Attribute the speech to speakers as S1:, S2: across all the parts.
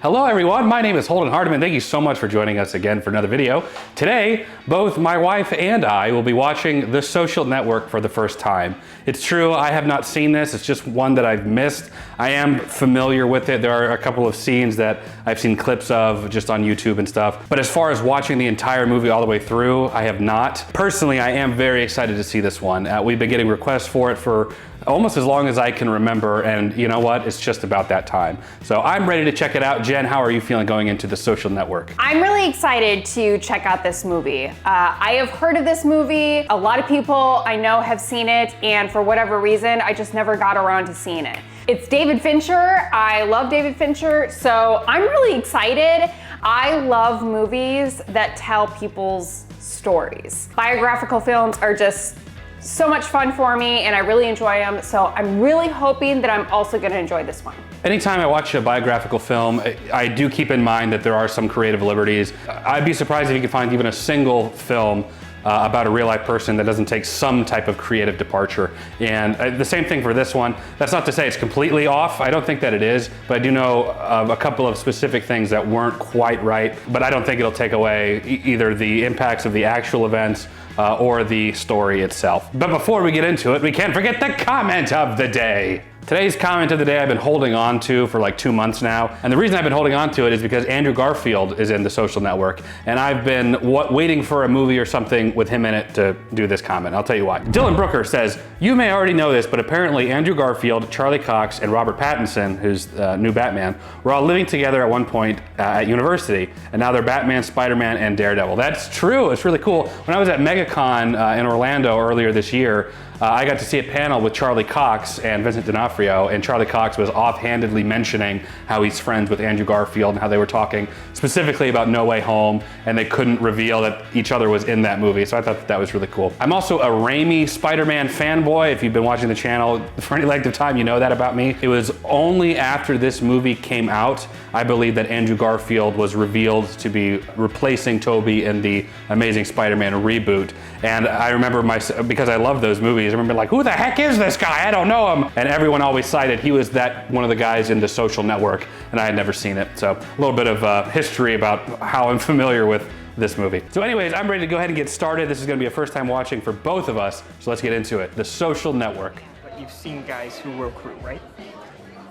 S1: Hello everyone, my name is Holden Hardman. Thank you so much for joining us again for another video. Today, both my wife and I will be watching The Social Network for the first time. It's true, I have not seen this. It's just one that I've missed. I am familiar with it. There are a couple of scenes that I've seen clips of just on YouTube and stuff. But as far as watching the entire movie all the way through, I have not. Personally, I am very excited to see this one. We've been getting requests for it for almost as long as I can remember, and you know what? It's just about that time. So I'm ready to check it out. Jen, how are you feeling going into The Social Network?
S2: I'm really excited to check out this movie. I have heard of this movie. A lot of people I know have seen it, and for whatever reason, I just never got around to seeing it. It's David Fincher. I love David Fincher, so I'm really excited. I love movies that tell people's stories. Biographical films are just so much fun for me, and I really enjoy them, so I'm really hoping that I'm also gonna enjoy this one.
S1: Anytime I watch a biographical film, I do keep in mind that there are some creative liberties. I'd be surprised if you could find even a single film about a real life person that doesn't take some type of creative departure. And the same thing for this one. That's not to say it's completely off. I don't think that it is, but I do know of a couple of specific things that weren't quite right, but I don't think it'll take away either the impacts of the actual events or the story itself. But before we get into it, we can't forget the comment of the day. Today's comment of the day I've been holding on to for like 2 months now. And the reason I've been holding on to it is because Andrew Garfield is in The Social Network. And I've been waiting for a movie or something with him in it to do this comment. I'll tell you why. Dylan Brooker says, you may already know this, but apparently Andrew Garfield, Charlie Cox, and Robert Pattinson, who's new Batman, were all living together at one point at university. And now they're Batman, Spider-Man, and Daredevil. That's true, it's really cool. When I was at MegaCon in Orlando earlier this year, I got to see a panel with Charlie Cox and Vincent D'Onofrio, and Charlie Cox was offhandedly mentioning how he's friends with Andrew Garfield and how they were talking specifically about No Way Home, and they couldn't reveal that each other was in that movie, so I thought that was really cool. I'm also a Raimi Spider-Man fanboy. If you've been watching the channel for any length of time, you know that about me. It was only after this movie came out, I believe, that Andrew Garfield was revealed to be replacing Tobey in the Amazing Spider-Man reboot. And I remember because I love those movies, I remember like, who the heck is this guy? I don't know him. And everyone always cited he was one of the guys in The Social Network, and I had never seen it. So a little bit of history about how I'm familiar with this movie. So anyways, I'm ready to go ahead and get started. This is gonna be a first time watching for both of us. So let's get into it. The Social Network.
S3: But you've seen guys who row crew, right?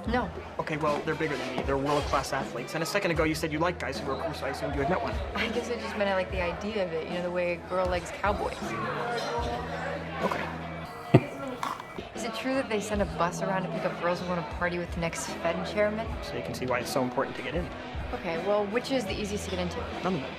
S4: No.
S3: Okay, well, they're bigger than me. They're world-class athletes. And a second ago, you said you like guys who row crew, so I assumed you had met one.
S4: I guess it just meant I like the idea of it, you know, the way a girl likes cowboys.
S3: Okay.
S4: Is it true that they send a bus around to pick up girls who want to party with the next Fed chairman?
S3: So you can see why it's so important to get in.
S4: Okay, well, which is the easiest to get into?
S3: None of them.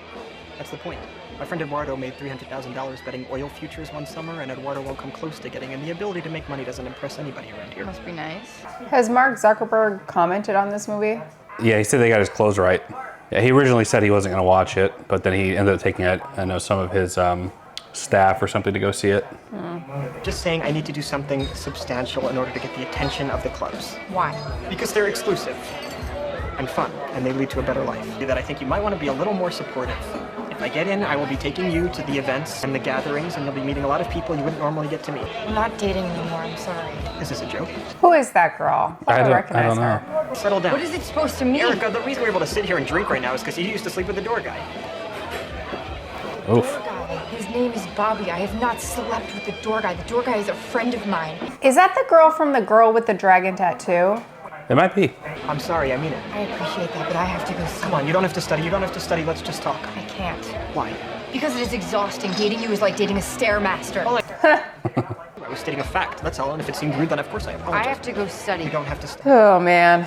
S3: That's the point. My friend Eduardo made $300,000 betting oil futures one summer, and Eduardo won't come close to getting in. The ability to make money doesn't impress anybody around here.
S4: Must be nice.
S2: Has Mark Zuckerberg commented on this movie?
S1: Yeah, he said they got his clothes right. Yeah, he originally said he wasn't gonna watch it, but then he ended up taking it, I know, some of his staff or something to go see it.
S3: Just saying I need to do something substantial in order to get the attention of the clubs.
S4: Why?
S3: Because they're exclusive and fun, and they lead to a better life. That I think you might want to be a little more supportive. If I get in, I will be taking you to the events and the gatherings, and you'll be meeting a lot of people you wouldn't normally get to meet.
S4: I'm not dating anymore, I'm sorry.
S3: Is this a joke?
S2: Who is that girl? I don't recognize
S1: know.
S2: her.
S3: Settle down.
S4: What is it supposed to mean?
S3: Erica, the reason we're able to sit here and drink right now is because you used to sleep with the door guy.
S1: Oof.
S4: Door guy. His name is Bobby. I have not slept with the door guy. The door guy is a friend of mine.
S2: Is that the girl from The Girl with the Dragon Tattoo?
S1: It might be.
S3: I'm sorry, I mean it.
S4: I appreciate that, but I have to go see.
S3: Come on, you don't have to study, let's just talk.
S4: I can't.
S3: Why?
S4: Because it is exhausting. Dating you is like dating a Stairmaster.
S3: Well, I was stating a fact, that's all, and if it seemed rude, then of course I apologize.
S4: I have to go study.
S3: You don't have to study.
S2: Oh man.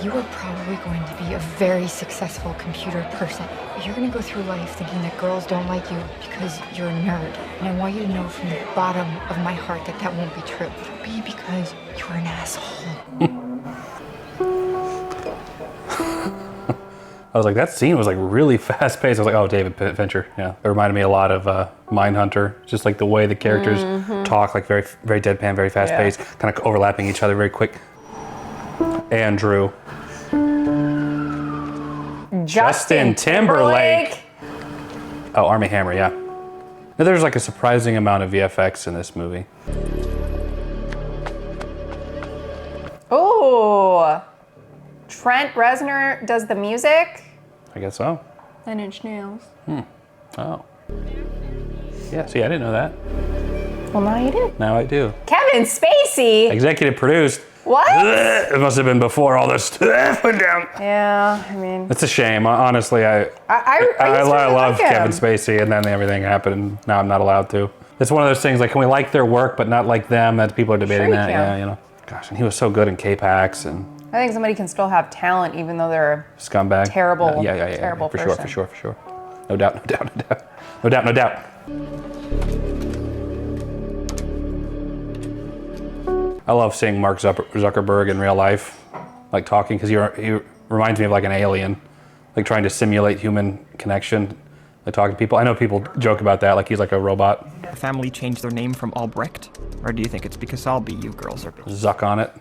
S4: You are probably going to be a very successful computer person. You're going to go through life thinking that girls don't like you because you're a nerd. And I want you to know from the bottom of my heart that that won't be true. It'll be because you're an asshole.
S1: I was like, that scene was like really fast paced. I was like, oh, David Fincher. Yeah, it reminded me a lot of Mindhunter. Just like the way the characters talk, like very, very deadpan, very fast paced, kind of overlapping each other very quick. Andrew. Justin Timberlake. Oh, Armie Hammer, yeah. Now, there's like a surprising amount of VFX in this movie.
S2: Oh, Trent Reznor does the music.
S1: I guess so.
S2: 9 Inch Nails.
S1: Oh. Yeah, see, I didn't know that.
S2: Well, now you do.
S1: Now I do.
S2: Kevin Spacey.
S1: Executive produced.
S2: What?
S1: It must have been before all this stuff went down.
S2: Yeah, I mean.
S1: It's a shame. Honestly, I
S2: used to really
S1: love
S2: like him.
S1: Kevin Spacey, and then everything happened, and now I'm not allowed to. It's one of those things, like, can we like their work but not like them? That people are debating
S2: Sure you
S1: that.
S2: can.
S1: Yeah, you know. Gosh, and he was so good in K-Pax and
S2: I think somebody can still have talent even though they're
S1: Scumbag.
S2: terrible,
S1: Yeah.
S2: terrible
S1: For
S2: person.
S1: sure. No doubt. No doubt. I love seeing Mark Zuckerberg in real life, like talking, because he reminds me of like an alien, like trying to simulate human connection, like talking to people. I know people joke about that, like he's like a robot.
S3: The family changed their name from Albrecht? Or do you think it's because all BU girls are BU?
S1: Zuck on it.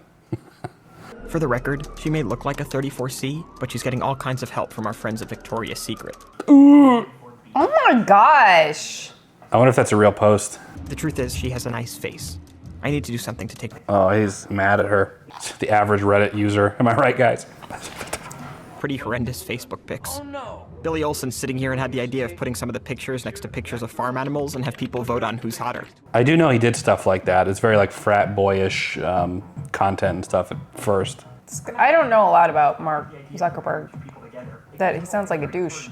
S3: For the record, she may look like a 34C, but she's getting all kinds of help from our friends at Victoria's Secret.
S2: Oh my gosh.
S1: I wonder if that's a real post.
S3: The truth is, she has a nice face. I need to do something to take...
S1: Oh, he's mad at her. The average Reddit user. Am I right, guys?
S3: pretty horrendous Facebook pics. Oh no! Billy Olsen's sitting here and had the idea of putting some of the pictures next to pictures of farm animals and have people vote on who's hotter.
S1: I do know he did stuff like that. It's very like frat boyish content and stuff at first.
S2: I don't know a lot about Mark Zuckerberg. That he sounds like a douche.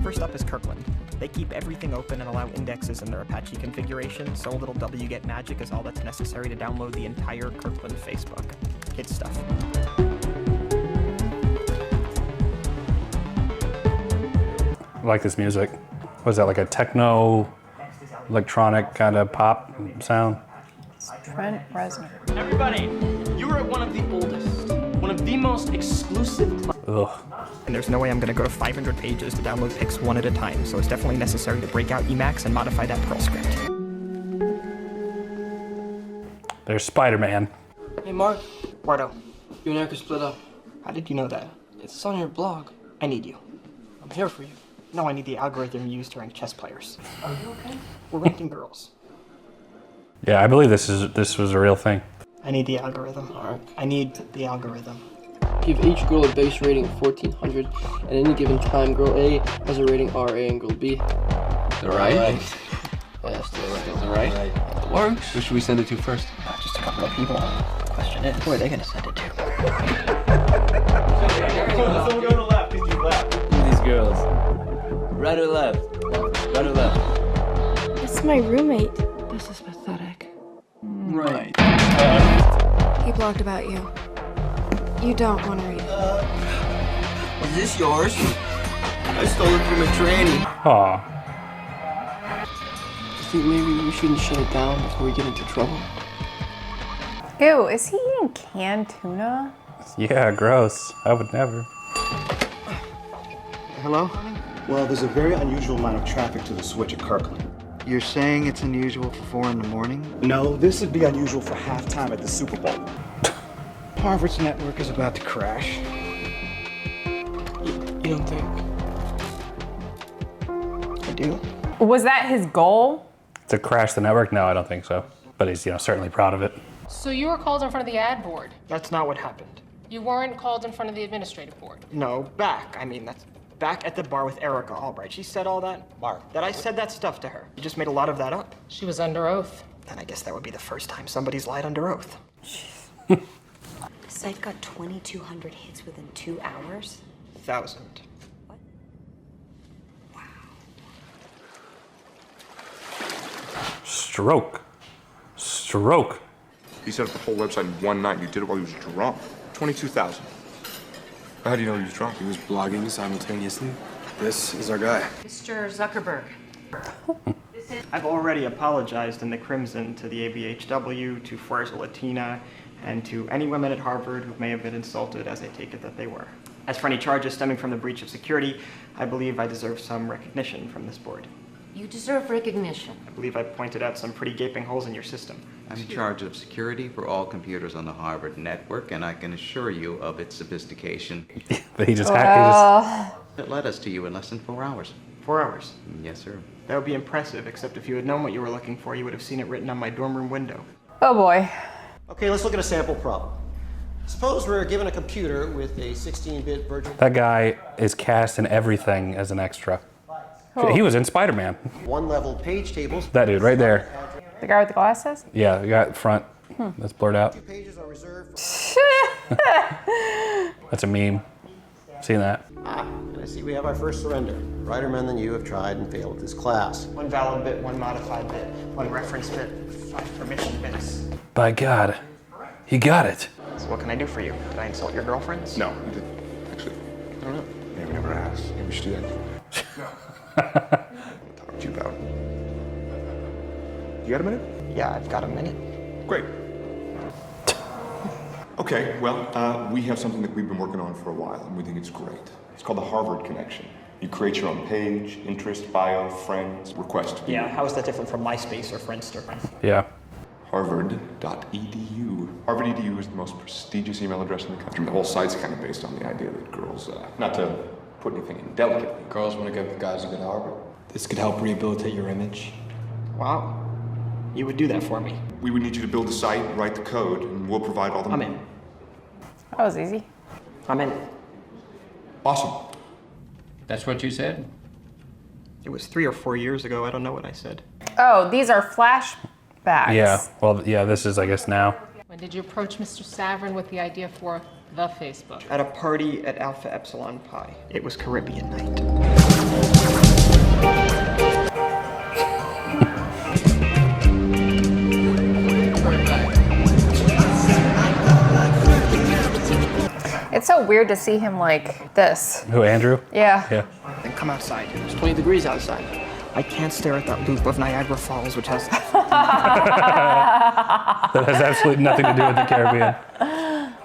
S3: First up is Kirkland. They keep everything open and allow indexes in their Apache configuration, so a little wget magic is all that's necessary to download the entire Kirkland Facebook. Kid stuff.
S1: I like this music. What is that, like a techno, electronic kind of pop sound?
S2: Trent Reznor.
S5: Everybody, you are at one of the oldest, one of the most exclusive
S1: Ugh.
S3: And there's no way I'm gonna go to 500 pages to download pics one at a time, so it's definitely necessary to break out Emacs and modify that Perl script.
S1: There's Spider-Man.
S5: Hey Mark,
S3: Wardo,
S5: you and Eric are split up.
S3: how did you know that?
S5: It's on your blog.
S3: I need you.
S5: I'm here for you.
S3: No, I need the algorithm used to rank chess players.
S5: Are you okay?
S3: We're ranking girls.
S1: Yeah, I believe this was a real thing.
S3: I need the algorithm.
S5: Alright.
S3: I need the algorithm.
S5: Give each girl a base rating of 1400. At any given time, girl A has a rating RA and girl B.
S6: Right?
S5: Yeah, still right.
S6: Is that right?
S5: It works.
S6: Who should we send it to first?
S3: Just a couple of people. The question is, who are they gonna send it to?
S6: These girls. Right or left? Right or left?
S7: It's my roommate.
S4: This is pathetic.
S6: Right.
S7: He blogged about you. You don't want to read it.
S6: Is this yours? I stole it from a tranny.
S1: Aw.
S5: I think maybe we shouldn't shut it down before we get into trouble.
S2: Ew, is he eating canned tuna?
S1: Yeah, gross. I would never.
S8: Hello?
S9: Well, there's a very unusual amount of traffic to the switch at Kirkland.
S8: You're saying it's unusual for 4 in the morning?
S9: No, this would be unusual for halftime at the Super Bowl.
S8: Harvard's network is about to crash.
S5: You don't think?
S3: I do.
S2: Was that his goal?
S1: To crash the network? No, I don't think so. But he's, certainly proud of it.
S10: So you were called in front of the ad board.
S3: That's not what happened.
S10: You weren't called in front of the administrative board.
S3: No, back. I mean, that's back at the bar with Erica Albright. She said all that.
S6: Mark.
S3: That I said that stuff to her. You just made a lot of that up.
S10: She was under oath.
S3: Then I guess that would be the first time somebody's lied under oath.
S11: Site got 2,200 hits within 2 hours?
S3: 1,000.
S1: Stroke.
S12: He set up the whole website in one night. You did it while he was drunk. 22,000. How do you know he was drunk?
S13: He was blogging simultaneously. This is our guy.
S11: Mr. Zuckerberg.
S3: I've already apologized in the Crimson to the ABHW, to Fuerza Latina, and to any women at Harvard who may have been insulted, as I take it that they were. As for any charges stemming from the breach of security, I believe I deserve some recognition from this board.
S11: You deserve recognition.
S3: I believe I pointed out some pretty gaping holes in your system.
S6: I'm in charge of security for all computers on the Harvard network, and I can assure you of its sophistication.
S1: But he just
S6: It led us to you in less than 4 hours.
S3: 4 hours.
S6: Yes, sir.
S3: That would be impressive, except if you had known what you were looking for, you would have seen it written on my dorm room window.
S2: Oh boy.
S9: Okay, let's look at a sample problem.
S14: Suppose we're given a computer with a 16-bit version.
S1: That guy is cast in everything as an extra.
S2: Oh.
S1: He was in Spider-Man.
S14: One-level page tables.
S1: That dude right there.
S2: The guy with the glasses?
S1: Yeah, the guy at the front. That's blurred out.
S14: Pages are reserved.
S1: That's a meme. Seen that?
S14: I see we have our first surrender. Brighter men than you have tried and failed this class.
S3: One valid bit, one modified bit, one reference bit, 5 permission bits.
S1: By God, he got it.
S3: So what can I do for you? Did I insult your girlfriends?
S12: No, you didn't. Actually,
S3: I don't know.
S12: maybe we never asked. Maybe we should do that. Talk to you about. You got a minute?
S3: Yeah, I've got a minute.
S12: Great. Okay, well, we have something that we've been working on for a while, and we think it's great. It's called the Harvard Connection. You create your own page, interest, bio, friends, request.
S3: Yeah, how is that different from MySpace or Friendster?
S1: Yeah.
S12: Harvard.edu. Harvard EDU is the most prestigious email address in the country. The whole site's kind of based on the idea that girls, not to put anything in delicately.
S13: Girls want to give guys a good Harvard. This could help rehabilitate your image.
S3: Wow. You would do that for me.
S12: We would need you to build the site, write the code, and we'll provide all the...
S3: I'm in.
S2: That was easy.
S3: I'm in.
S12: Awesome.
S15: That's what you said?
S3: It was 3 or 4 years ago. I don't know what I said.
S2: Oh, these are flashbacks.
S1: Yeah, well, yeah, this is, I guess, now.
S10: When did you approach Mr. Savrin with the idea for the Facebook?
S3: At a party at Alpha Epsilon Pi. It was Caribbean night.
S2: It's so weird to see him like this.
S1: Who, Andrew?
S2: Yeah.
S1: Yeah.
S3: Then come outside.
S5: It's 20 degrees outside.
S3: I can't stare at that loop of Niagara Falls, which has...
S1: That has absolutely nothing to do with the Caribbean.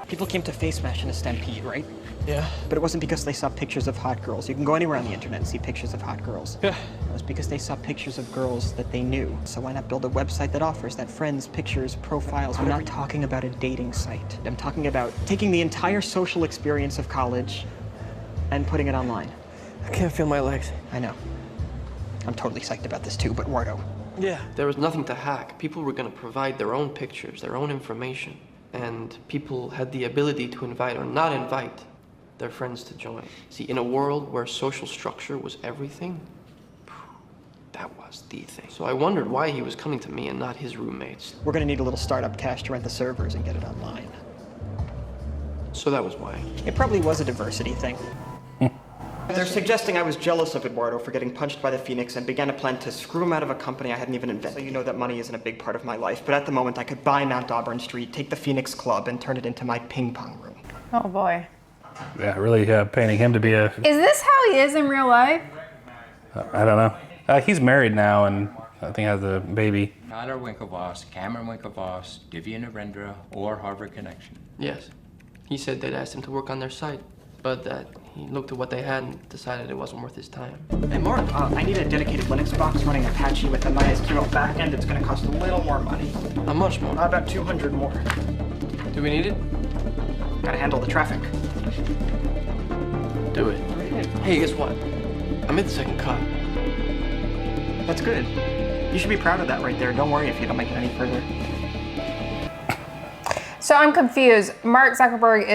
S3: People came to Face Smash in a stampede, right?
S5: Yeah.
S3: But it wasn't because they saw pictures of hot girls. You can go anywhere on the internet and see pictures of hot girls.
S5: Yeah.
S3: It was because they saw pictures of girls that they knew. So why not build a website that offers that friends, pictures, profiles? I'm not talking about a dating site. I'm talking about taking the entire social experience of college and putting it online.
S5: I can't feel my legs.
S3: I know. I'm totally psyched about this too, but Wardo.
S5: Yeah. There was nothing to hack. People were going to provide their own pictures, their own information. And people had the ability to invite or not invite their friends to join. See, in a world where social structure was everything, that was the thing. So I wondered why he was coming to me and not his roommates.
S3: We're gonna need a little startup cash to rent the servers and get it online.
S5: So that was why.
S3: It probably was a diversity thing. They're suggesting I was jealous of Eduardo for getting punched by the Phoenix and began a plan to screw him out of a company I hadn't even invented. So you know that money isn't a big part of my life, but at the moment I could buy Mount Auburn Street, take the Phoenix Club, and turn it into my ping pong room.
S2: Oh boy.
S1: Yeah, really painting him to be a...
S2: Is this how he is in real life?
S1: I don't know. He's married now and I think has a baby.
S15: Tyler Winklevoss, Cameron Winklevoss, Divya Narendra, or Harvard Connection.
S5: Yes. He said they'd asked him to work on their site, but that he looked at what they had and decided it wasn't worth his time.
S3: Hey Mark, I need a dedicated Linux box running Apache with a MySQL backend. It's gonna cost a little more money.
S5: How much more?
S3: About 200 more.
S5: Do we need it?
S3: Gotta handle the traffic.
S5: Do it. Hey, guess what? I made the second cut.
S3: That's good. You should be proud of that right there. Don't worry if you don't make it any further.
S2: So I'm confused. Mark Zuckerberg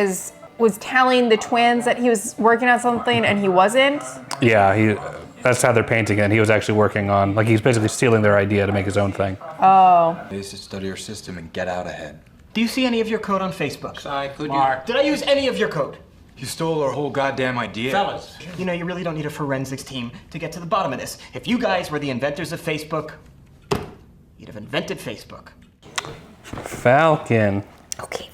S2: was telling the twins that he was working on something and he wasn't?
S1: Yeah, that's how they're painting it. He was actually working on, like he's basically stealing their idea to make his own thing.
S2: Oh.
S15: They should study your system and get out ahead.
S3: Do you see any of your code on Facebook?
S15: Mark.
S3: Did I use any of your code?
S15: You stole our whole goddamn idea.
S3: Fellas, you know, you really don't need a forensics team to get to the bottom of this. If you guys were the inventors of Facebook, you'd have invented Facebook.
S1: Falcon.
S2: Okay,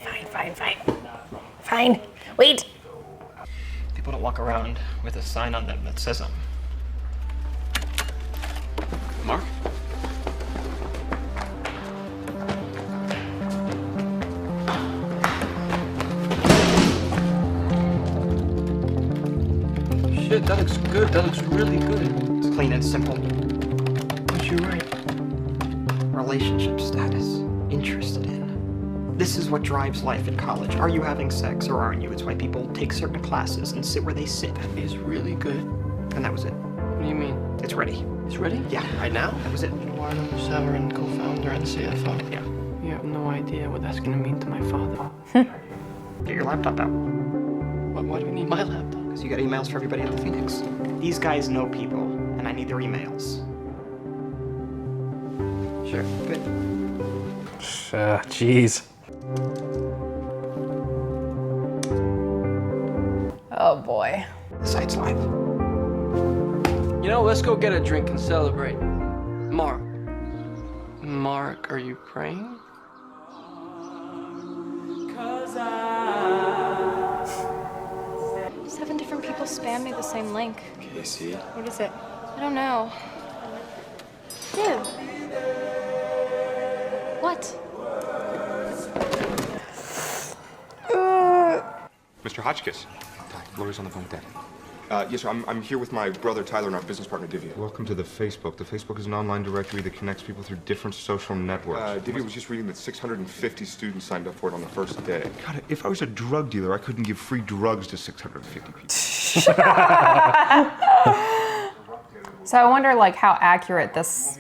S2: fine. Wait.
S3: People don't walk around with a sign on them that says them.
S5: Mark? Shit, that looks good. That looks really good.
S3: It's clean and simple.
S5: What'd you write?
S3: Relationship status. Interested in. This is what drives life in college. Are you having sex or aren't you? It's why people take certain classes and sit where they sit.
S5: That is really good.
S3: And that was it.
S5: What do you mean?
S3: It's ready.
S5: It's ready?
S3: Yeah.
S5: Right now?
S3: That was it.
S5: Eduardo Savrin, co-founder and CFO.
S3: Yeah.
S5: You have no idea what that's gonna mean to my father.
S3: Get your laptop out.
S5: Why do we need my laptop?
S3: Because you got emails for everybody at the Phoenix. These guys know people, and I need their emails.
S5: Sure.
S3: Good.
S1: Jeez.
S2: Oh boy.
S3: The site's live.
S5: You know, let's go get a drink and celebrate. Mark, are you praying?
S7: 7 different people spam me the same link.
S13: Casey.
S7: What is it? I don't know. Dude. What?
S12: Mr. Hotchkiss. Laura's on the phone with Dad. Yes, sir. I'm here with my brother Tyler and our business partner Divya. Welcome to the Facebook. The Facebook is an online directory that connects people through different social networks. Divya was just reading that 650 students signed up for it on the first day. God, if I was a drug dealer, I couldn't give free drugs to 650 people.
S2: So I wonder like how accurate this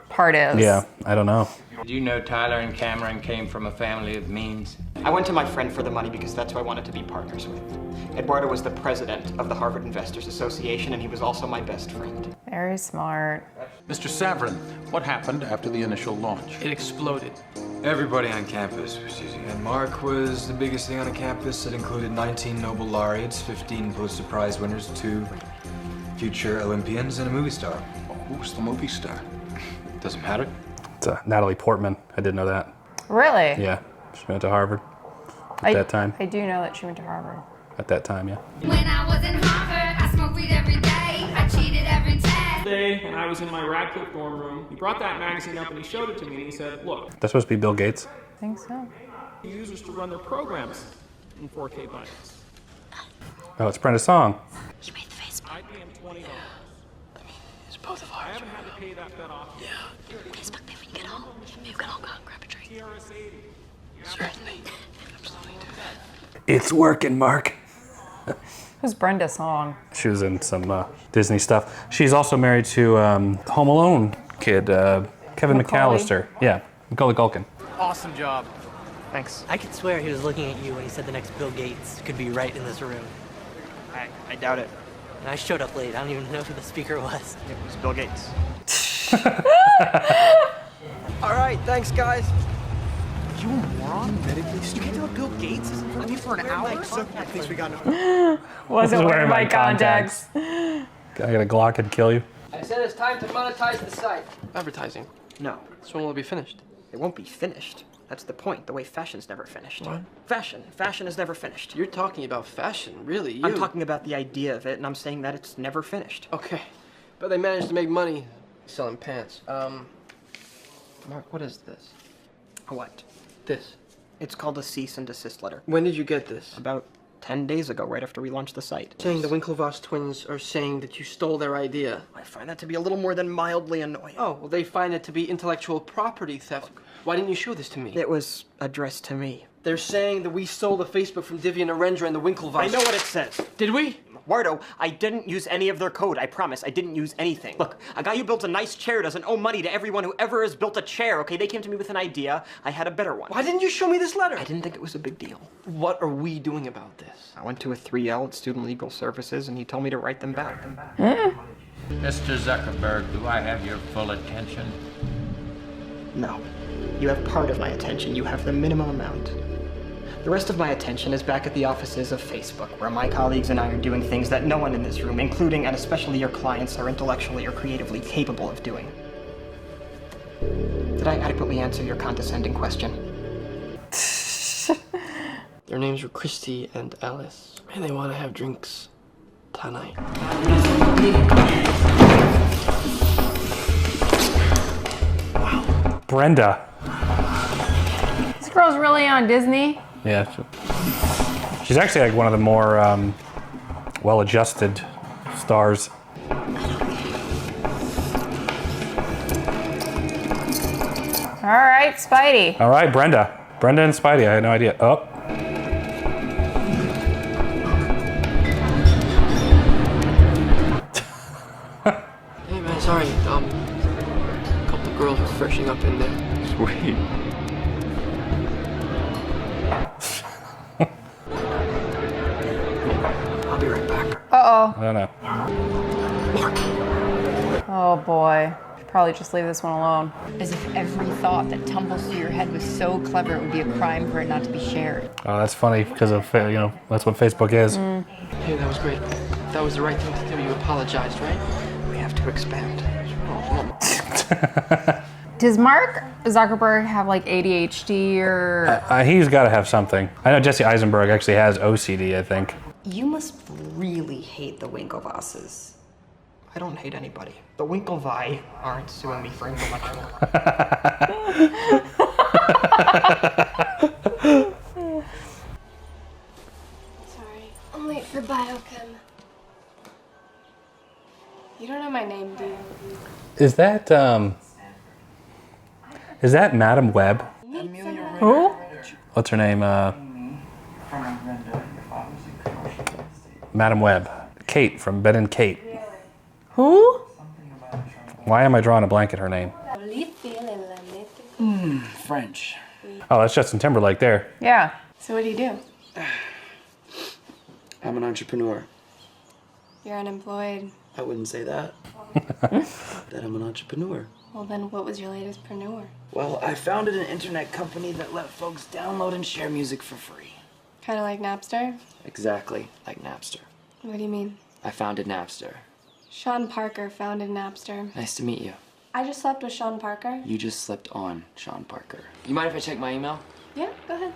S2: part is.
S1: Yeah, I don't know.
S15: Do you know Tyler and Cameron came from a family of means?
S3: I went to my friend for the money because that's who I wanted to be partners with. Eduardo was the president of the Harvard Investors Association, and he was also my best friend.
S2: Very smart.
S16: Mr. Savrin, what happened after the initial launch?
S5: It exploded.
S13: Everybody on campus was using it. And Mark was the biggest thing on the campus. It included 19 Nobel laureates, 15 Pulitzer Prize winners, 2 future Olympians, and a movie star.
S16: Who's the movie star? Doesn't matter.
S1: It's Natalie Portman. I didn't know that.
S2: Really?
S1: Yeah, she went to Harvard at that time.
S2: I do know that she went to Harvard.
S1: At that time, yeah.
S17: When I was in Harvard, I smoked weed every day. I cheated every test.
S18: Day, when I was in my Radcliffe dorm room, he brought that magazine up and he showed it to me and he said, look.
S1: That's supposed to be Bill Gates.
S2: I think so.
S18: Users to run their programs in 4K bindings.
S1: Oh, it's Brenda's song.
S11: You made the face.
S18: I pay him $20.
S5: It's both of ours.
S18: I haven't had to pay that off.
S11: Yeah. Please, but maybe we can get home. Maybe we can all go and grab a drink.
S5: Certainly. Absolutely do that.
S1: It's working, Mark.
S2: Who's Brenda's song?
S1: She was in some Disney stuff. She's also married to Home Alone kid, Kevin McAllister. Yeah, Macaulay Culkin.
S19: Awesome job.
S3: Thanks.
S20: I could swear he was looking at you when he said the next Bill Gates could be right in this room.
S3: I doubt it.
S20: And I showed up late. I don't even know who the speaker was.
S3: It was Bill Gates.
S19: All right, thanks, guys. You a moron? You can't tell Bill Gates is in front of you for an hour? At least we got
S2: Wasn't wearing my contacts.
S1: I got a Glock and kill you.
S5: I said it's time to monetize the site. Advertising.
S3: No.
S5: This one will be finished.
S3: It won't be finished. That's the point. The way fashion's never finished.
S5: What?
S3: Fashion is never finished.
S5: You're talking about fashion, really?
S3: I'm talking about the idea of it, and I'm saying that it's never finished.
S5: Okay, but they managed to make money selling pants. Mark, what is this?
S3: What?
S5: This.
S3: It's called a cease and desist letter.
S5: When did you get this?
S3: About 10 days ago, right after we launched the site.
S5: Saying the Winklevoss twins are saying that you stole their idea.
S3: I find that to be a little more than mildly annoying.
S5: Oh, well, they find it to be intellectual property theft. Why didn't you show this to me?
S3: It was addressed to me.
S5: They're saying that we stole the Facebook from Devin, Narendra, and the Winklevoss.
S3: I know what it says.
S5: Did we?
S3: Eduardo, I didn't use any of their code. I promise. I didn't use anything. Look, a guy who built a nice chair doesn't owe money to everyone who ever has built a chair, okay? They came to me with an idea. I had a better one.
S5: Why didn't you show me this letter?
S3: I didn't think it was a big deal.
S5: What are we doing about this?
S3: I went to a 3L at Student Legal Services, and he told me to write them back.
S15: Mr. Zuckerberg, do I have your full attention?
S3: No. You have part of my attention. You have the minimum amount. The rest of my attention is back at the offices of Facebook, where my colleagues and I are doing things that no one in this room, including and especially your clients, are intellectually or creatively capable of doing. Did I adequately answer your condescending question?
S5: Their names were Christy and Alice, and they want to have drinks tonight.
S1: Wow. Brenda.
S2: This girl's really on Disney.
S1: Yeah. She's actually like one of the more well-adjusted stars.
S2: All right, Spidey.
S1: All right, Brenda. Brenda and Spidey. I had no idea. Oh.
S5: Hey man, sorry. A couple of girls were freshening up in there.
S12: Sweet.
S2: Uh-oh.
S1: I don't know.
S2: Oh boy. Should probably just leave this one alone.
S4: As if every thought that tumbles through your head was so clever it would be a crime for it not to be shared.
S1: Oh, that's funny because of, that's what Facebook is.
S5: Hey, that was great. That was the right thing to do. You apologized, right?
S3: We have to expand.
S2: Does Mark Zuckerberg have like ADHD or?
S1: He's got to have something. I know Jesse Eisenberg actually has OCD, I think.
S21: You must really hate the Winklevosses.
S3: I don't hate anybody. The Winklevi aren't suing me for intellectual.
S7: Sorry. I'm late for biochem. You don't know my name, do you?
S1: Is that Madam Web?
S2: Who?
S1: What's her name? Madam Web. Kate from Ben and Kate.
S2: Who?
S1: Why am I drawing a blank at her name?
S20: French.
S1: Oh, that's Justin Timberlake there.
S2: Yeah.
S7: So what do you do?
S20: I'm an entrepreneur.
S7: You're unemployed.
S20: I wouldn't say that. That I'm an entrepreneur.
S7: Well, then what was your latest preneur?
S20: Well, I founded an internet company that let folks download and share music for free.
S7: Kind of like Napster?
S20: Exactly like Napster.
S7: What do you mean?
S20: I founded Napster.
S7: Sean Parker founded Napster.
S20: Nice to meet you.
S7: I just slept with Sean Parker.
S20: You just slipped on Sean Parker. You mind if I check my email?
S7: Yeah, go ahead.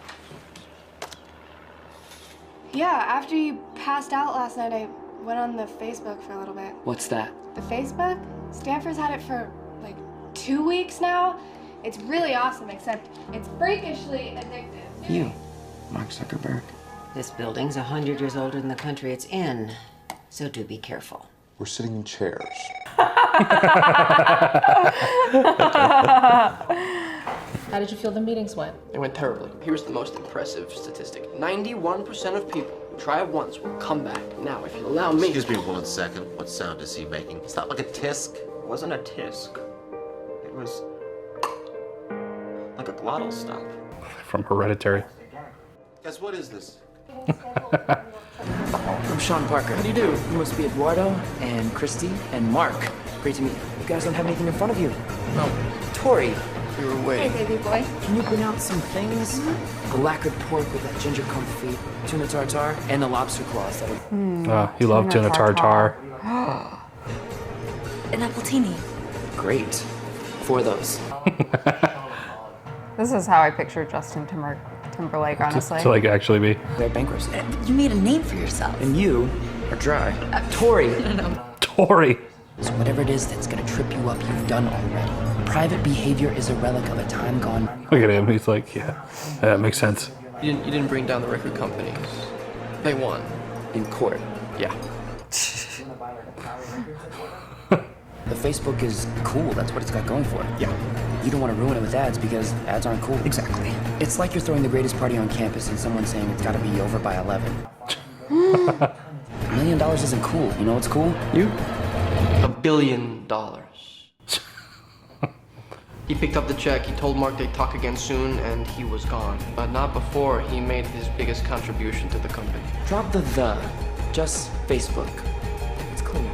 S7: Yeah, after you passed out last night, I went on the Facebook for a little bit.
S20: What's that?
S7: The Facebook? Stanford's had it for like 2 weeks now. It's really awesome, except it's freakishly addictive.
S20: You, Mark Zuckerberg.
S21: This building's 100 years older than the country it's in, so do be careful.
S12: We're sitting in chairs.
S10: How did you feel the meetings went?
S5: It went terribly. Here's the most impressive statistic. 91% of people who try it once will come back. Now, if you allow me...
S14: Excuse me 1 second. What sound is he making? Is that like a tisk?
S3: It wasn't a tisk. It was like a glottal stop.
S1: From Hereditary.
S14: Guys, what is this?
S20: I'm Sean Parker. How do you do? You must be Eduardo and Christy and Mark. Great to meet you. You guys don't have anything in front of you. Oh, Tori. You were waiting.
S7: Hey, baby boy.
S20: Can you pronounce some things? The lacquered pork with that ginger confit, tuna tartare, and the lobster claws. That are...
S1: You love tuna tartare.
S11: An appletini.
S20: Great. 4 of those.
S2: This is how I picture Justin Timberlake, honestly.
S1: To like actually be.
S20: They're bankruptcy.
S11: You made a name for yourself.
S20: And you are dry. Tori.
S1: Tori.
S20: So whatever it is that's gonna trip you up, you've done already. Private behavior is a relic of a time gone.
S1: Look at him. He's like, yeah, that makes sense.
S5: You didn't bring down the record companies. They won.
S20: In court.
S5: Yeah.
S20: The Facebook is cool. That's what it's got going for it.
S3: Yeah.
S20: You don't want to ruin it with ads because ads aren't cool.
S3: Exactly.
S20: It's like you're throwing the greatest party on campus and someone saying it's got to be over by 11. $1 million isn't cool. You know what's cool?
S5: You? $1 billion. He picked up the check, he told Mark they'd talk again soon, and he was gone. But not before he made his biggest contribution to the company.
S20: Drop the. Just Facebook. It's clear.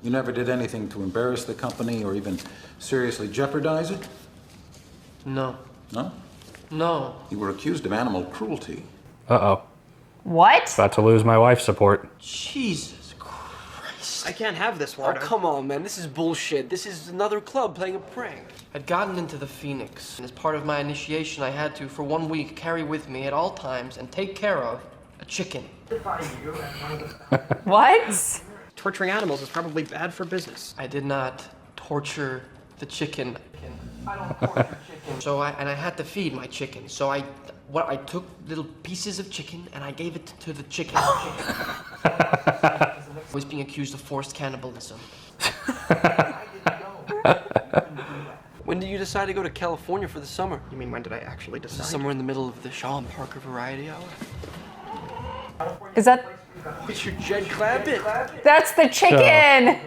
S16: You never did anything to embarrass the company or even seriously jeopardize it?
S5: No.
S16: No?
S5: No.
S16: You were accused of animal cruelty.
S1: Uh-oh.
S2: What?
S1: About to lose my wife's support.
S5: Jesus Christ.
S3: I can't have this,
S5: Oh,
S3: Wardo.
S5: come on, man. This is bullshit. This is another club playing a prank. I'd gotten into the Phoenix, and as part of my initiation, I had to, for 1 week, carry with me at all times and take care of a chicken.
S2: What?
S3: Torturing animals is probably bad for business.
S5: I did not torture the chicken. I don't torture chicken. So I had to feed my chicken. So I took little pieces of chicken and I gave it to the chicken. I was being accused of forced cannibalism. When did you decide to go to California for the summer?
S3: You mean when did I actually decide?
S5: Somewhere in the middle of the Sean Parker Variety Hour.
S2: Is that?
S5: It's your Jed Clampett.
S2: That's the chicken.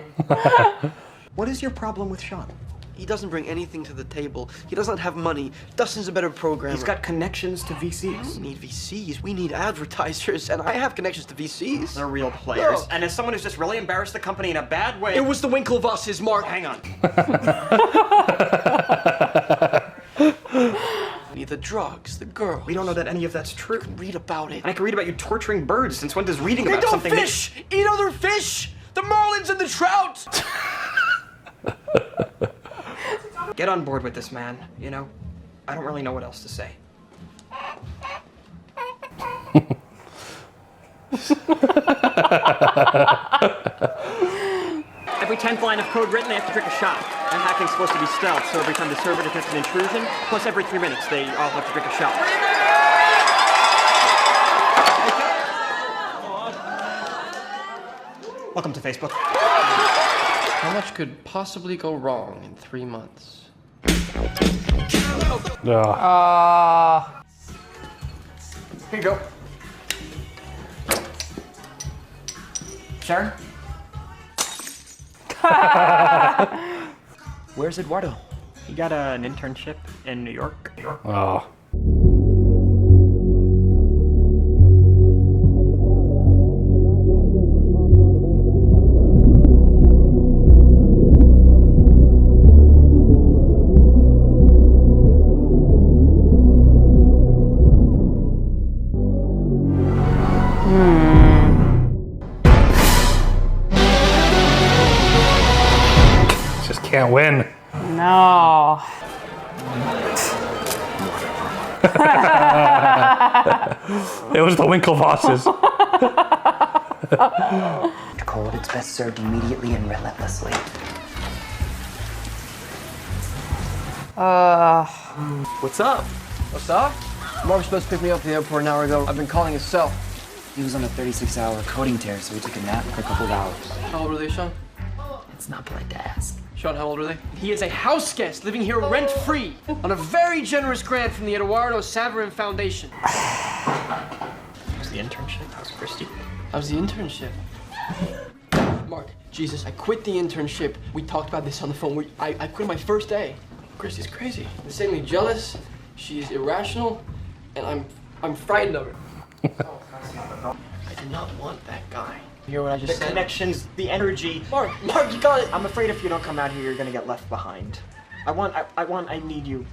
S3: What is your problem with Sean?
S5: He doesn't bring anything to the table. He doesn't have money. Dustin's a better programmer.
S3: He's got connections to VCs.
S5: We don't need VCs. We need advertisers, and I have connections to VCs.
S3: They're real players.
S5: No.
S3: And as someone who's just really embarrassed the company in a bad way...
S5: It was the Winklevosses, Mark.
S3: Hang on.
S5: We need the drugs, the girl.
S3: We don't know that any of that's true.
S5: You can read about it.
S3: And I can read about you torturing birds. Since when does reading
S5: They
S3: about
S5: don't
S3: something...
S5: fish! Eat other fish! The marlins and the trout!
S3: Get on board with this, man. You know, I don't really know what else to say. Every 10th line of code written, they have to drink a shot. And hacking's supposed to be stealth, so every time the server detects an intrusion, plus every 3 minutes, they all have to drink a shot. Welcome to Facebook.
S5: How much could possibly go wrong in 3 months?
S3: Here you go.
S20: Sir? Where's Eduardo?
S3: He got an internship in New York.
S1: Oh. Just can't win.
S2: No.
S1: It was the Winklevosses.
S20: Cold, it's best served immediately and relentlessly.
S5: What's up? What's up? Mark was supposed to pick me up at the airport an hour ago. I've been calling his cell.
S20: He was on a 36-hour coding tear, so he took a nap for a couple of hours.
S5: How old are they, Sean?
S20: It's not polite to ask.
S5: Sean, how old are they? He is a house guest living here rent-free on a very generous grant from the Eduardo Saverin Foundation.
S3: How's the internship? How's Christy?
S5: How's the internship? Mark, Jesus, I quit the internship. We talked about this on the phone. I quit on my first day. Christy's crazy. Insanely jealous. She's irrational, and I'm frightened of her. I do not want that guy.
S3: You hear what I just said? The connections, the energy.
S5: Mark, you got it.
S3: I'm afraid if you don't come out here, you're gonna get left behind. I need you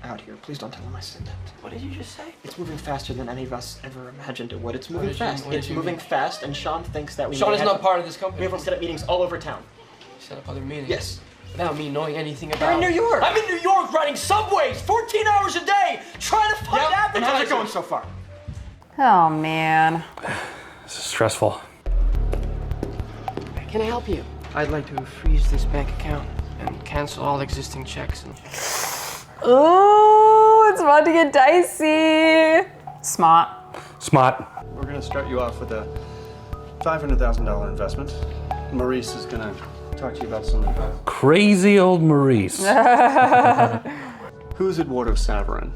S3: out here. Please don't tell him I said that.
S5: What did you just say?
S3: It's moving faster than any of us ever imagined it would. It's moving
S5: did you-
S3: fast.
S5: what did
S3: It's
S5: you
S3: moving
S5: mean?
S3: fast, and Sean thinks that we
S5: Sean
S3: may
S5: is
S3: have-
S5: not part of this company.
S3: We have to set up meetings all over town.
S5: Set up other meetings?
S3: Yes.
S5: Without me knowing anything about
S3: You're in New York.
S5: I'm in New York riding subways 14 hours a day trying to find
S3: And
S5: advertisers.
S3: how's it going so far?
S2: Oh, man.
S1: This is stressful.
S5: Can I help you? I'd like to freeze this bank account and cancel all existing checks. And...
S2: Ooh, it's about to get dicey. Smart.
S1: Smart.
S9: We're going to start you off with a $500,000 investment. Maurice is going to talk to you about some...
S1: Crazy old Maurice.
S9: Who's Eduardo Saverin?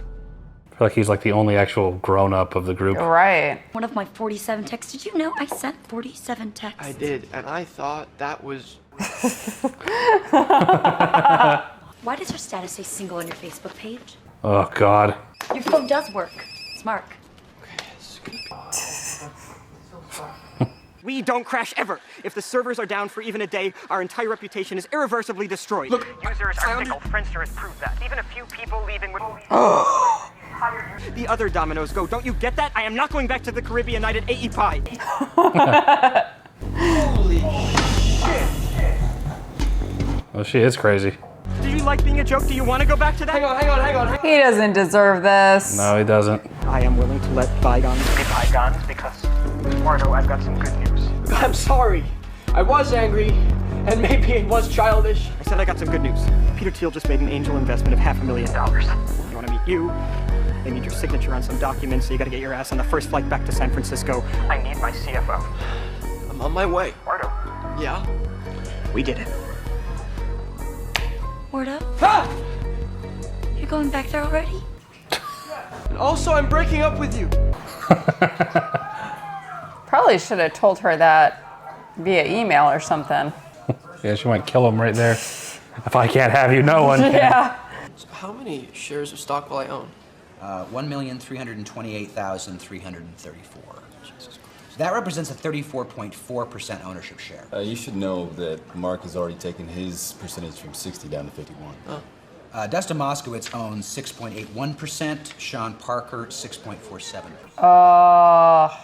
S1: I feel like he's like the only actual grown-up of the group.
S2: Right.
S11: One of my 47 texts. Did you know I sent 47 texts?
S5: I did, and I thought that was...
S11: Why does your status say single on your Facebook page?
S1: Oh, God.
S11: Your phone does work. It's Mark.
S3: We don't crash ever. If the servers are down for even a day, our entire reputation is irreversibly destroyed. Look, users are fickle. Friendster has proved that. Even a few people leaving with... The other dominoes go. Don't you get that? I am not going back to the Caribbean night at AE Pie.
S5: Holy shit.
S1: Oh, she is crazy.
S3: Did you like being a joke? Do you want to go back to that?
S5: Hang on.
S2: He doesn't deserve this.
S1: No, he doesn't.
S3: I am willing to let bygones be bygones because, Eduardo, I've got some good news.
S5: I'm sorry. I was angry, and maybe it was childish.
S3: I said I got some good news. Peter Thiel just made an angel investment of $500,000. They want to meet you. They need your signature on some documents, so you got to get your ass on the first flight back to San Francisco. I need my CFO.
S5: I'm on my way.
S3: Eduardo.
S5: Yeah?
S3: We did it.
S11: Word up?
S5: Ah!
S11: You're going back there already?
S5: And also, I'm breaking up with you.
S2: Probably should have told her that via email or something.
S1: Yeah, she might kill him right there. If I can't have you, no one can.
S2: Yeah.
S5: So how many shares of stock will I own?
S8: 1,328,334. That represents a 34.4% ownership share.
S22: You should know that Mark has already taken his percentage from 60 down to 51.
S5: Oh.
S8: Dustin Moskowitz owns 6.81%, Sean Parker 6.47%.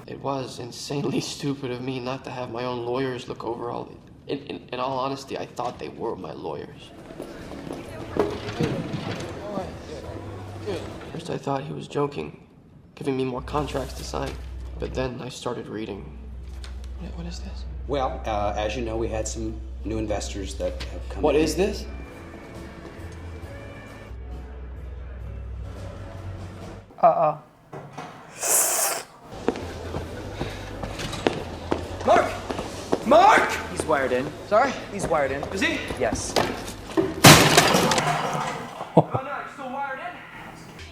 S5: It was insanely stupid of me not to have my own lawyers look over all. In all honesty, I thought they were my lawyers. First, I thought he was joking, giving me more contracts to sign. But then I started reading. What is this?
S8: Well, as you know, we had some new investors that have come
S5: What
S8: in.
S5: is this?
S2: Uh-oh.
S20: Mark! Mark!
S19: He's wired in.
S20: Sorry?
S19: He's wired in.
S20: Is he?
S19: Yes.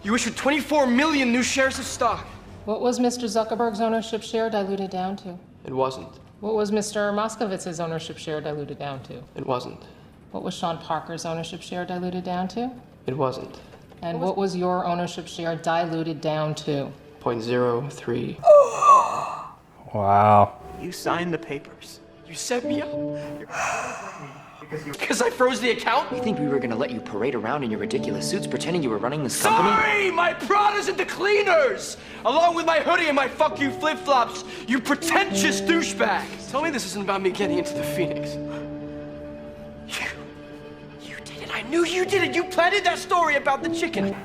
S20: You issued 24 million new shares of stock.
S10: What was Mr. Zuckerberg's ownership share diluted down to?
S5: It wasn't.
S10: What was Mr. Moskowitz's ownership share diluted down to?
S5: It wasn't.
S10: What was Sean Parker's ownership share diluted down to?
S5: It wasn't.
S10: And what was your ownership share diluted down to?
S5: 0.03.
S1: Wow.
S3: You signed the papers.
S20: You set me up. Because I froze the account?
S19: You think we were gonna let you parade around in your ridiculous suits pretending you were running this company?
S20: Sorry! My Prada's at the cleaners! Along with my hoodie and my fuck you flip-flops, you pretentious douchebag! Tell me this isn't about me getting into the Phoenix. You did it. I knew you did it. You planted that story about the chicken.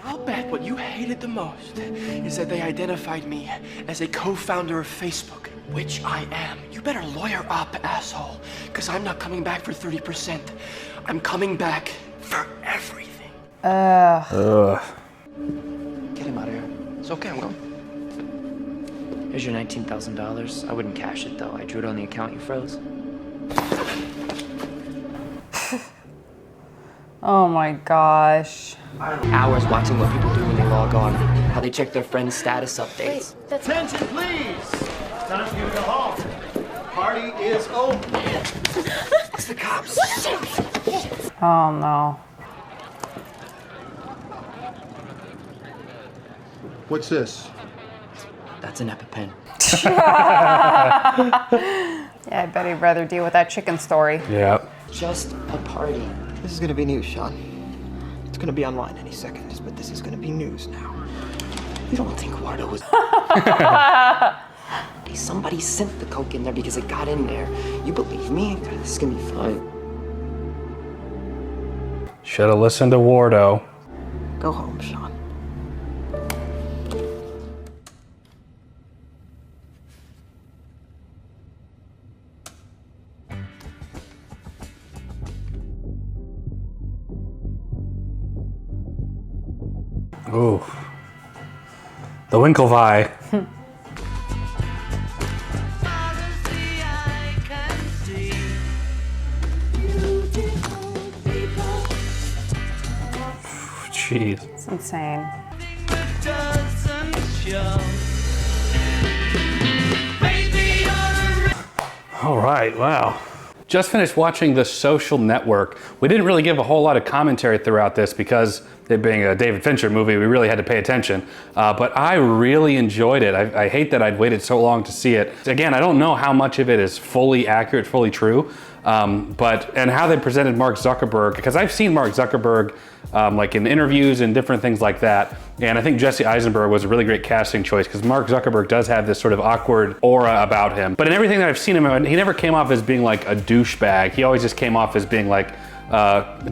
S20: I'll bet what you hated the most is that they identified me as a co-founder of Facebook, which I am. You better lawyer up, asshole, because I'm not coming back for 30%. I'm coming back for everything.
S1: Ugh.
S19: Get him out of here.
S20: It's okay, I'm going.
S19: Here's your $19,000. I wouldn't cash it, though. I drew it on the account you froze.
S2: Oh my gosh.
S19: Hours watching what people do when they log on, how they check their friends' status updates.
S14: Attention, please. Time for you to go home. Party is over.
S19: It's the cops.
S2: Oh no.
S9: What's this?
S19: That's an EpiPen.
S2: Yeah, I bet he'd rather deal with that chicken story.
S1: Yep.
S19: Just a party.
S3: This is gonna be news, Sean. It's gonna be online any second, but this is gonna be news now.
S19: You don't think Wardo was... Somebody sent the coke in there because it got in there. You believe me? This is gonna be fine.
S1: Should have listened to Wardo.
S3: Go home, Sean.
S1: Ooh. The Winklevi. Jeez.
S2: It's insane.
S1: All right, wow. Just finished watching The Social Network. We didn't really give a whole lot of commentary throughout this because it being a David Fincher movie, we really had to pay attention. But I really enjoyed it. I hate that I'd waited so long to see it. Again, I don't know how much of it is fully accurate, fully true, and how they presented Mark Zuckerberg, because I've seen Mark Zuckerberg like in interviews and different things like that. And I think Jesse Eisenberg was a really great casting choice because Mark Zuckerberg does have this sort of awkward aura about him. But in everything that I've seen him in, he never came off as being like a douchebag. He always just came off as being like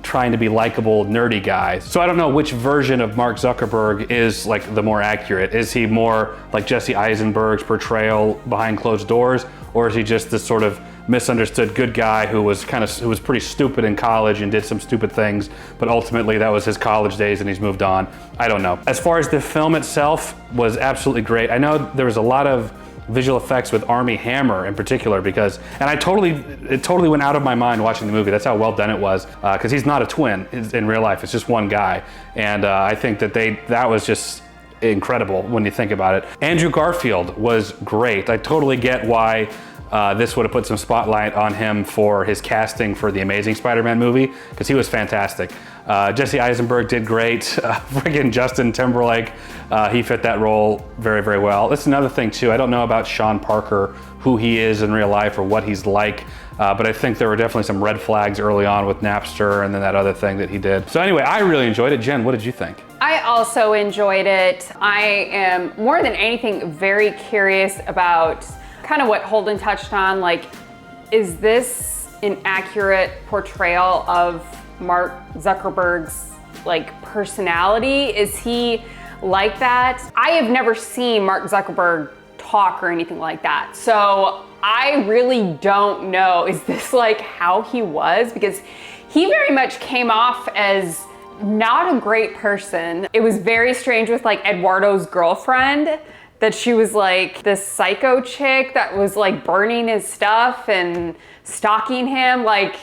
S1: trying to be likable, nerdy guy. So I don't know which version of Mark Zuckerberg is like the more accurate. Is he more like Jesse Eisenberg's portrayal behind closed doors, or is he just this sort of misunderstood good guy who was pretty stupid in college and did some stupid things, but ultimately that was his college days and he's moved on? I don't know. As far as the film itself, was absolutely great. I know there was a lot of visual effects with Armie Hammer in particular and it totally went out of my mind watching the movie. That's how well done it was, because he's not a twin in real life. It's just one guy, and I think that was just incredible when you think about it. Andrew Garfield was great. I totally get why this would have put some spotlight on him for his casting for the Amazing Spider-Man movie, because he was fantastic. Jesse Eisenberg did great. Friggin' Justin Timberlake, he fit that role very, very well. That's another thing too. I don't know about Sean Parker, who he is in real life or what he's like, but I think there were definitely some red flags early on with Napster and then that other thing that he did. So anyway, I really enjoyed it. Jen, what did you think?
S2: I also enjoyed it. I am more than anything very curious about kind of what Holden touched on, like, is this an accurate portrayal of Mark Zuckerberg's like personality? Is he like that? I have never seen Mark Zuckerberg talk or anything like that. So I really don't know, is this like how he was? Because he very much came off as not a great person. It was very strange with like Eduardo's girlfriend, that she was like this psycho chick that was like burning his stuff and stalking him. Like,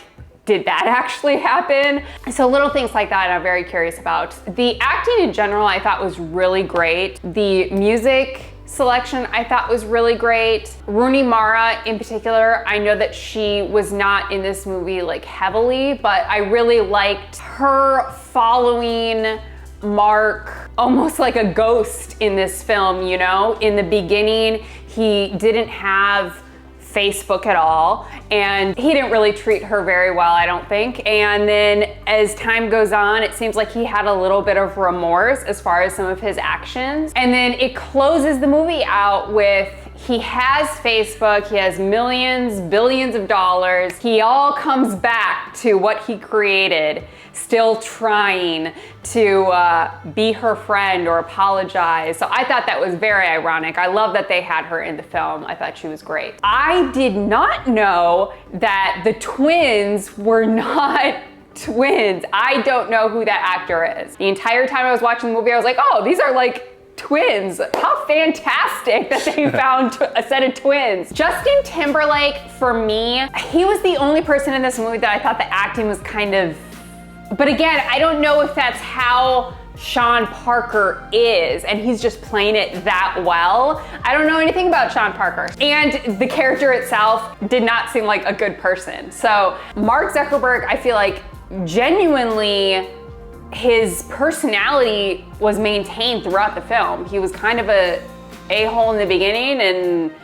S2: did that actually happen? So little things like that I'm very curious about. The acting in general I thought was really great. The music selection I thought was really great. Rooney Mara in particular, I know that she was not in this movie like heavily, but I really liked her following Mark almost like a ghost in this film, you know? In the beginning, he didn't have Facebook at all, and he didn't really treat her very well, I don't think. And then as time goes on, it seems like he had a little bit of remorse as far as some of his actions. And then it closes the movie out with, he has Facebook, he has millions, billions of dollars. He all comes back to what he created, still trying to be her friend or apologize. So I thought that was very ironic. I love that they had her in the film. I thought she was great. I did not know that the twins were not twins. I don't know who that actor is. The entire time I was watching the movie, I was like, oh, these are like twins. How fantastic that they found a set of twins. Justin Timberlake, for me, he was the only person in this movie that I thought the acting was kind of, but again, I don't know if that's how Sean Parker is, and he's just playing it that well. I don't know anything about Sean Parker. And the character itself did not seem like a good person. So Mark Zuckerberg, I feel like genuinely, his personality was maintained throughout the film. He was kind of a a-hole in the beginning and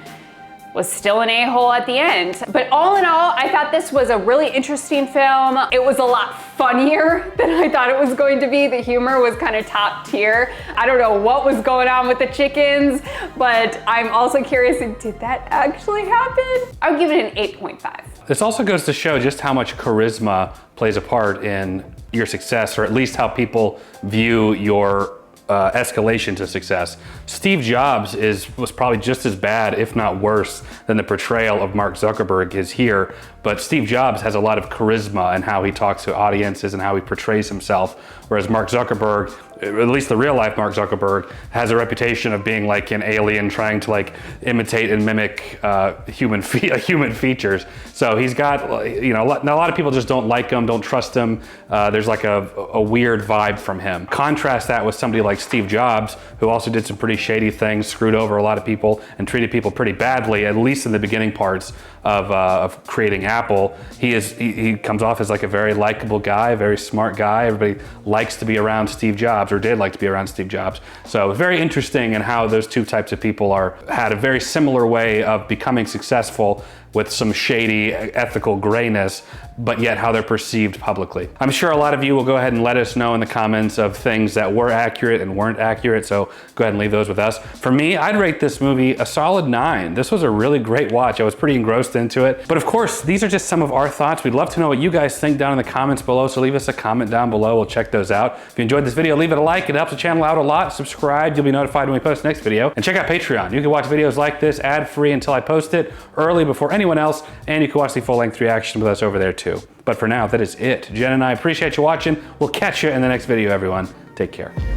S2: was still an a-hole at the end. But all in all, I thought this was a really interesting film. It was a lot funnier than I thought it was going to be. The humor was kind of top tier. I don't know what was going on with the chickens, but I'm also curious, did that actually happen? I would give it an 8.5.
S1: This also goes to show just how much charisma plays a part in your success, or at least how people view your escalation to success. Steve Jobs was probably just as bad, if not worse, than the portrayal of Mark Zuckerberg is here. But Steve Jobs has a lot of charisma in how he talks to audiences and how he portrays himself. Whereas Mark Zuckerberg, at least the real life Mark Zuckerberg, has a reputation of being like an alien trying to like imitate and mimic human features. So he's got, you know, a lot of people just don't like him, don't trust him. There's like a weird vibe from him. Contrast that with somebody like Steve Jobs, who also did some pretty shady things, screwed over a lot of people and treated people pretty badly, at least in the beginning parts of creating Apple. He comes off as like a very likable guy, a very smart guy. Everybody likes to be around Steve Jobs, or did like to be around Steve Jobs. So very interesting in how those two types of people had a very similar way of becoming successful with some shady ethical grayness, but yet how they're perceived publicly. I'm sure a lot of you will go ahead and let us know in the comments of things that were accurate and weren't accurate, so go ahead and leave those with us. For me, I'd rate this movie a solid 9. This was a really great watch. I was pretty engrossed into it. But of course, these are just some of our thoughts. We'd love to know what you guys think down in the comments below, so leave us a comment down below. We'll check those out. If you enjoyed this video, leave it a like. It helps the channel out a lot. Subscribe. You'll be notified when we post the next video. And check out Patreon. You can watch videos like this ad-free until I post it, early before anyone else, and you can watch the full-length reaction with us over there too. But for now, that is it. Jen and I appreciate you watching. We'll catch you in the next video, everyone. Take care.